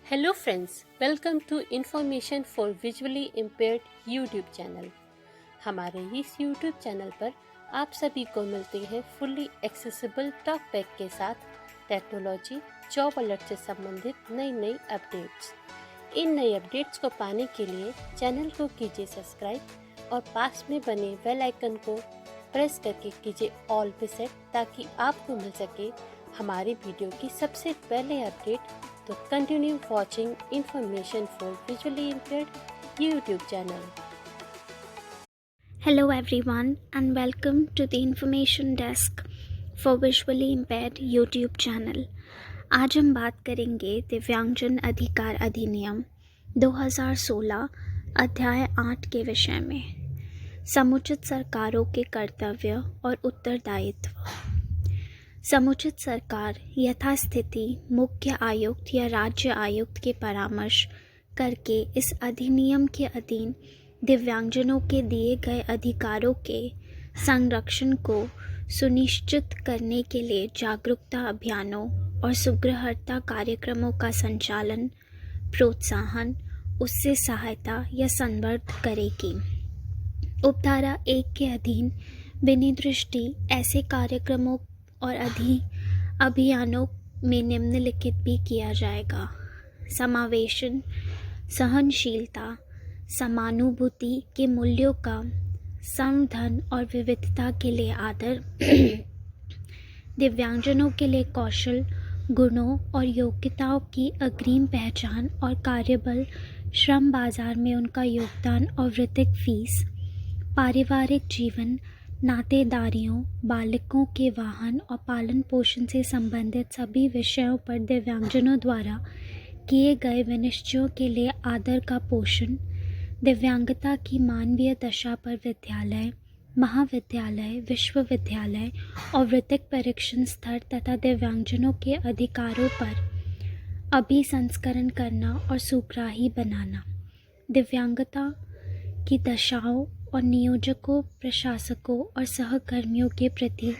Hello friends, welcome to information for visually impaired YouTube channel. हमारे इस YouTube channel पर आप सभी को मिलते हैं फुल्ली एक्सेसिबल टॉक बैक के साथ टेक्नोलॉजी, जॉब अलर्ट से संबंधित नई नई अपडेट्स। इन नई अपडेट्स को पाने के लिए चैनल को कीजिए सब्सक्राइब और पास में बने बेल आइकन को प्रेस करके कीजिए ऑल पे सेट, ताकि आपको मिल सके हमारी वीडियो की सबसे पहले अपडेट। तो continue watching information for visually impaired YouTube channel. Hello everyone and welcome to the information desk for visually impaired YouTube channel। आज हम बात करेंगे दिव्यांगजन अधिकार अधिनियम 2016 अध्याय 8 के विषय में समुचित सरकारों के कर्तव्य और उत्तरदायित्व। समुचित सरकार यथास्थिति मुख्य आयुक्त या राज्य आयुक्त के परामर्श करके इस अधिनियम के अधीन दिव्यांगजनों के दिए गए अधिकारों के संरक्षण को सुनिश्चित करने के लिए जागरूकता अभियानों और सुगृहता कार्यक्रमों का संचालन, प्रोत्साहन, उससे सहायता या संवर्धन करेगी। उपधारा 1 के अधीन विनिर्दिष्ट ऐसे कार्यक्रमों और अभियानों में निम्नलिखित भी किया जाएगा: समावेशन, सहनशीलता, समानुभूति के मूल्यों का संवर्धन और विविधता के लिए आदर, दिव्यांगजनों के लिए कौशल, गुणों और योग्यताओं की अग्रिम पहचान और कार्यबल, श्रम बाजार में उनका योगदान और वृत्तिक फीस, पारिवारिक जीवन, नातेदारियों, बालकों के वाहन और पालन पोषण से संबंधित सभी विषयों पर दिव्यांगजनों द्वारा किए गए विनिश्चयों के लिए आदर का पोषण, दिव्यांगता की मानवीय दशा पर विद्यालय, महाविद्यालय, विश्वविद्यालय और वृत्तिक परीक्षण स्तर तथा दिव्यांगजनों के अधिकारों पर अभिसंस्करण करना और सुग्राही बनाना, दिव्यांगता की दशाओं और नियोजकों, प्रशासकों और सहकर्मियों के प्रति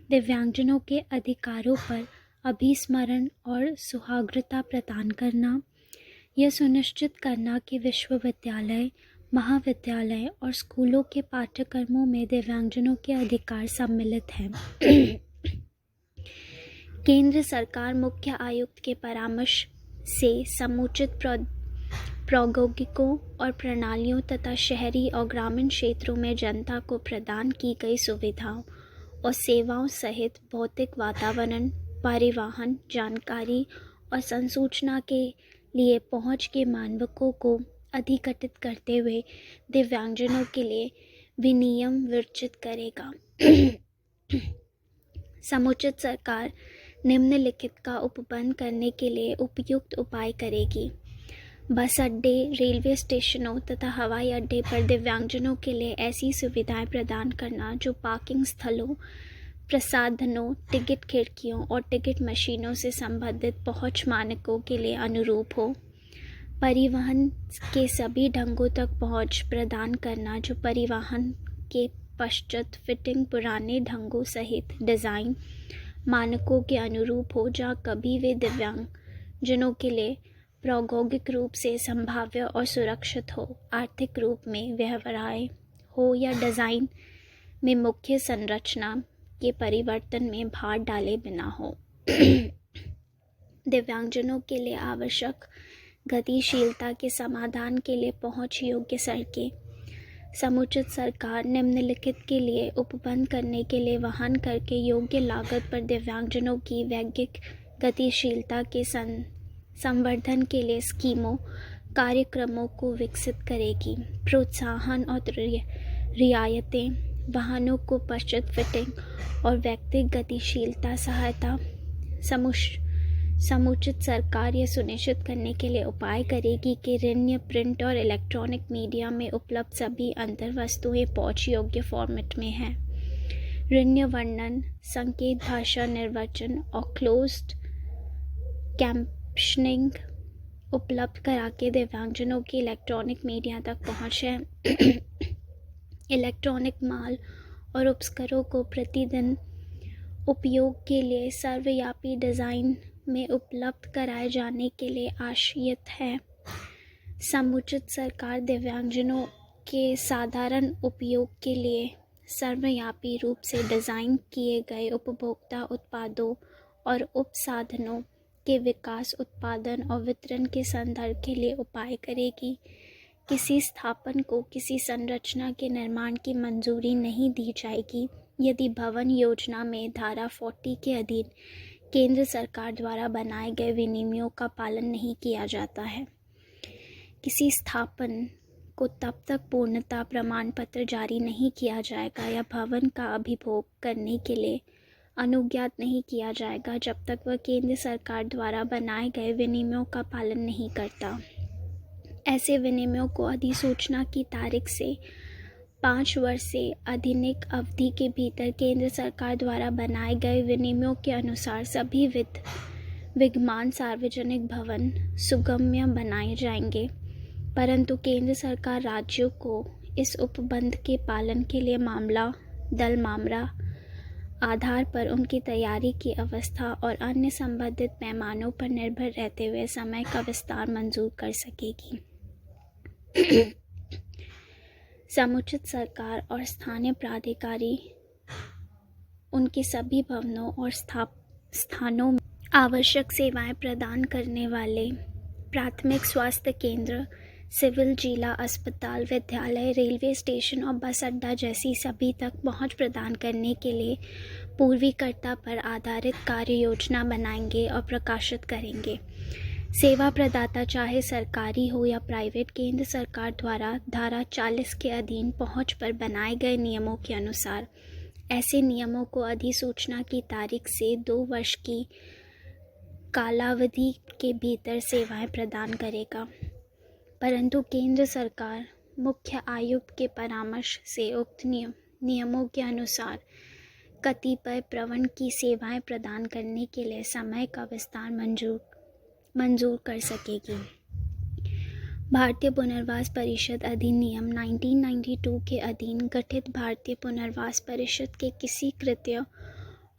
दिव्यांगजनों के अधिकारों पर अभिस्मरण और सुहाग्रता प्रदान करना, यह सुनिश्चित करना कि विश्वविद्यालय, महाविद्यालय और स्कूलों के पाठ्यक्रमों में दिव्यांगजनों के अधिकार सम्मिलित हैं। केंद्र सरकार मुख्य आयुक्त के परामर्श से समुचित प्रौद्योगिकों और प्रणालियों तथा शहरी और ग्रामीण क्षेत्रों में जनता को प्रदान की गई सुविधाओं और सेवाओं सहित भौतिक वातावरण, परिवहन, जानकारी और संसूचना के लिए पहुंच के मानकों को अधिकटित करते हुए दिव्यांगजनों के लिए विनियम विरचित करेगा। समुचित सरकार निम्नलिखित का उपबंध करने के लिए उपयुक्त उपाय करेगी: बस अड्डे, रेलवे स्टेशनों तथा हवाई अड्डे पर दिव्यांगजनों के लिए ऐसी सुविधाएं प्रदान करना जो पार्किंग स्थलों, प्रसाधनों, टिकट खिड़कियों और टिकट मशीनों से संबंधित पहुंच मानकों के लिए अनुरूप हो। परिवहन के सभी ढंगों तक पहुंच प्रदान करना जो परिवहन के पश्चात फिटिंग पुराने ढंगों सहित डिज़ाइन मानकों के अनुरूप हो, जहाँ कभी वे दिव्यांगजनों के लिए प्रौद्योगिक रूप से संभाव्य और सुरक्षित हो, आर्थिक रूप में व्यवहार्य हो या डिज़ाइन में मुख्य संरचना के परिवर्तन में भार डाले बिना हो। दिव्यांगजनों के लिए आवश्यक गतिशीलता के समाधान के लिए पहुंच योग्य सड़कें। समुचित सरकार निम्नलिखित के लिए उपबंध करने के लिए वहन करके योग्य लागत पर दिव्यांगजनों की वैज्ञिक गतिशीलता के संवर्धन के लिए स्कीमों, कार्यक्रमों को विकसित करेगी। प्रोत्साहन और रियायतें, वाहनों को पश्चात फिटिंग और व्यक्तिगत गतिशीलता सहायता। समुचित सरकार यह सुनिश्चित करने के लिए उपाय करेगी कि ऋण्य प्रिंट और इलेक्ट्रॉनिक मीडिया में उपलब्ध सभी अंतर वस्तुएं पहुंच योग्य फॉर्मेट में हैं। ऋण्य वर्णन, संकेत भाषा निर्वचन और क्लोज्ड कैप्शनिंग उपलब्ध करा के दिव्यांगजनों की इलेक्ट्रॉनिक मीडिया तक पहुँच है। इलेक्ट्रॉनिक माल और उपकरणों को प्रतिदिन उपयोग के लिए सर्वव्यापी डिज़ाइन में उपलब्ध कराए जाने के लिए आशयित है। समुचित सरकार दिव्यांगजनों के साधारण उपयोग के लिए सर्वव्यापी रूप से डिज़ाइन किए गए उपभोक्ता उत्पादों और उपसाधनों के विकास, उत्पादन और वितरण के संदर्भ के लिए उपाय करेगी। किसी स्थापन को किसी संरचना के निर्माण की मंजूरी नहीं दी जाएगी यदि भवन योजना में धारा 40 के अधीन केंद्र सरकार द्वारा बनाए गए विनियमों का पालन नहीं किया जाता है। किसी स्थापन को तब तक पूर्णता प्रमाण पत्र जारी नहीं किया जाएगा या भवन का अभिभोग करने के लिए अनुज्ञात नहीं किया जाएगा जब तक वह केंद्र सरकार द्वारा बनाए गए विनियमों का पालन नहीं करता। ऐसे विनियमों को अधिसूचना की तारीख से 5 वर्ष से अधिक अवधि के भीतर केंद्र सरकार द्वारा बनाए गए विनियमों के अनुसार सभी विद्यमान सार्वजनिक भवन सुगम्य बनाए जाएंगे, परंतु केंद्र सरकार राज्यों को इस उपबंध के पालन के लिए मामला आधार पर उनकी तैयारी की अवस्था और अन्य संबंधित पैमानों पर निर्भर रहते हुए समय का विस्तार मंजूर कर सकेगी। समुचित सरकार और स्थानीय प्राधिकारी उनके सभी भवनों और स्थानों में आवश्यक सेवाएं प्रदान करने वाले प्राथमिक स्वास्थ्य केंद्र, सिविल जिला अस्पताल, विद्यालय, रेलवे स्टेशन और बस अड्डा जैसी सभी तक पहुंच प्रदान करने के लिए पूर्वीकर्ता पर आधारित कार्य योजना बनाएंगे और प्रकाशित करेंगे। सेवा प्रदाता चाहे सरकारी हो या प्राइवेट, केंद्र सरकार द्वारा धारा 40 के अधीन पहुंच पर बनाए गए नियमों के अनुसार ऐसे नियमों को अधिसूचना की तारीख से 2 वर्ष की कालावधि के भीतर सेवाएं प्रदान करेगा, परंतु केंद्र सरकार मुख्य आयुक्त के परामर्श से उक्त नियमों के अनुसार कतिपय प्रवण की सेवाएं प्रदान करने के लिए समय का विस्तार मंजूर कर सकेगी। भारतीय पुनर्वास परिषद अधिनियम 1992 के अधीन गठित भारतीय पुनर्वास परिषद के किसी कृत्य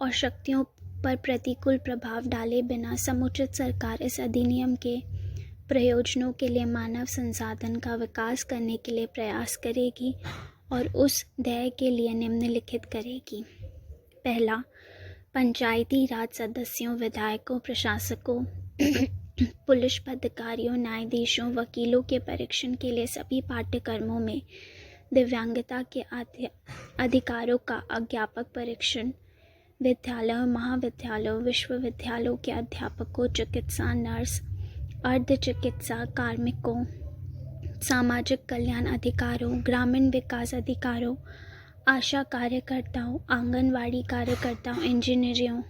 और शक्तियों पर प्रतिकूल प्रभाव डाले बिना समुचित सरकार इस अधिनियम के प्रयोजनों के लिए मानव संसाधन का विकास करने के लिए प्रयास करेगी और उस ध्येय के लिए निम्नलिखित करेगी। पहला, पंचायती राज सदस्यों, विधायकों, प्रशासकों, पुलिस पदाधिकारियों, न्यायाधीशों, वकीलों के परीक्षण के लिए सभी पाठ्यक्रमों में दिव्यांगता के अधिकारों का अध्यापक परीक्षण, विद्यालयों, महाविद्यालयों, विश्वविद्यालयों के अध्यापकों, चिकित्सा, नर्स, अर्ध चिकित्सा कार्मिकों, सामाजिक कल्याण अधिकारों, ग्रामीण विकास अधिकारों, आशा कार्यकर्ताओं, आंगनवाड़ी कार्यकर्ताओं, इंजीनियरों,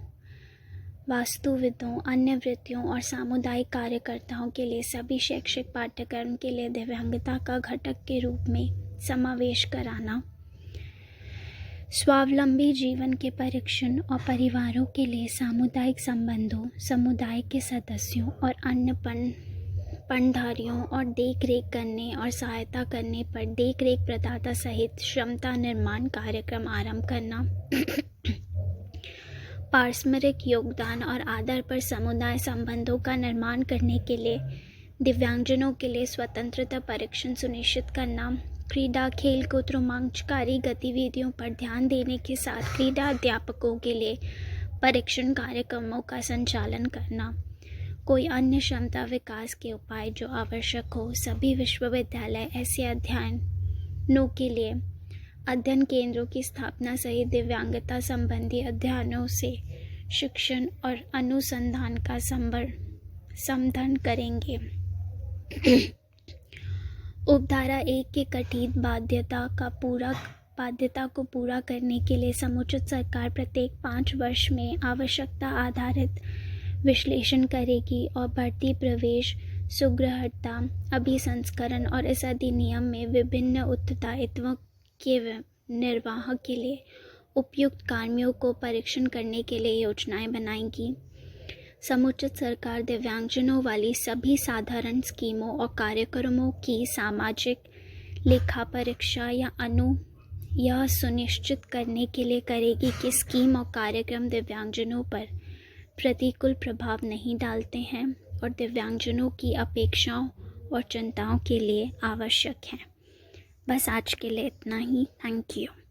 वास्तुविदों, अन्य वृत्तियों और सामुदायिक कार्यकर्ताओं के लिए सभी शैक्षिक पाठ्यक्रम के लिए दिव्यांगता का घटक के रूप में समावेश कराना, स्वावलंबी जीवन के परीक्षण और परिवारों के लिए सामुदायिक संबंधों, समुदाय के सदस्यों और अन्य पणधारियों और देखरेख करने और सहायता करने पर देखरेख प्रदाता सहित क्षमता निर्माण कार्यक्रम आरंभ करना, पारस्परिक योगदान और आदर पर समुदाय संबंधों का निर्माण करने के लिए दिव्यांगजनों के लिए स्वतंत्रता परीक्षण सुनिश्चित करना, क्रीड़ा, खेल कूद, रोमांचकारी गतिविधियों पर ध्यान देने के साथ क्रीड़ा अध्यापकों के लिए परीक्षण कार्यक्रमों का संचालन करना, कोई अन्य क्षमता विकास के उपाय जो आवश्यक हो। सभी विश्वविद्यालय ऐसे अध्ययनों के लिए अध्ययन केंद्रों की स्थापना सहित दिव्यांगता संबंधी अध्ययनों से शिक्षण और अनुसंधान का संवर्धन करेंगे। उपधारा 1 के कथित बाध्यता को पूरा करने के लिए समुचित सरकार प्रत्येक 5 वर्ष में आवश्यकता आधारित विश्लेषण करेगी और भर्ती, प्रवेश, सुगृहता, अभिसंस्करण और इस अधिनियम में विभिन्न उत्तरदायित्वों के निर्वाह के लिए उपयुक्त कार्मिकों को परीक्षण करने के लिए योजनाएं बनाएगी। समुचित सरकार दिव्यांगजनों वाली सभी साधारण स्कीमों और कार्यक्रमों की सामाजिक लेखा परीक्षा यह सुनिश्चित करने के लिए करेगी कि स्कीम और कार्यक्रम दिव्यांगजनों पर प्रतिकूल प्रभाव नहीं डालते हैं और दिव्यांगजनों की अपेक्षाओं और चिंताओं के लिए आवश्यक हैं। बस आज के लिए इतना ही। Thank you.